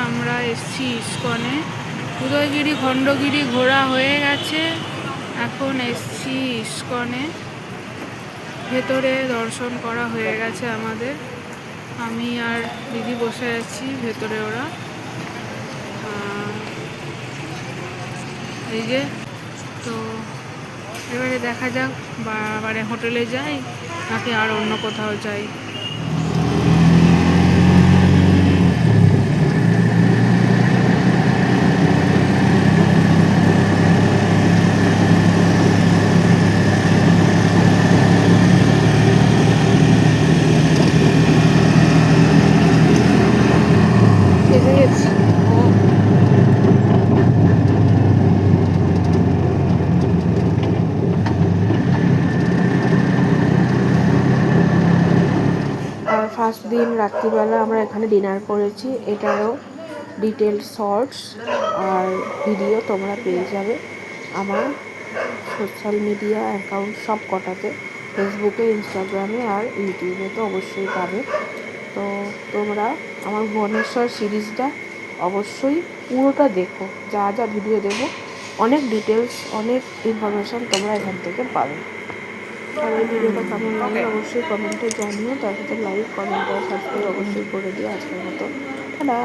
আমরা এসছি ইস্কনে। উদয়গিরি খণ্ডগিরি ঘোরা হয়ে গেছে, এখন এসছি ইস্কনে। ভেতরে দর্শন করা হয়ে গেছে আমাদের, আমি আর দিদি বসে আছি ভেতরে। ওরা এই যে, তো এবারে দেখা যাক মানে হোটেলে যাই নাকি আর অন্য কোথাও যাই। এসে গেছি। আর ফার্স্ট দিন রাত্রিবেলা আমরা এখানে ডিনার করেছি। এটারও ডিটেল শর্টস আর ভিডিও তোমরা পেয়ে যাবে আমার সোশ্যাল মিডিয়া অ্যাকাউন্ট সব কটাতে, ফেসবুকে, ইনস্টাগ্রামে আর ইউটিউবে তো অবশ্যই পাবে। তো তোমরা আমার ভুবনেশ্বর সিরিজটা অবশ্যই পুরোটা দেখো, যা যা ভিডিও দেবো অনেক ডিটেলস, অনেক ইনফরমেশান তোমরা এখান থেকে পাবে। আর এই ভিডিওটা কেমন লাগলে অবশ্যই কমেন্টে জানিও, তার সাথে লাইক, কমেন্ট আর সাবস্ক্রাইব অবশ্যই করে দিও। আজকের মতো টাটা।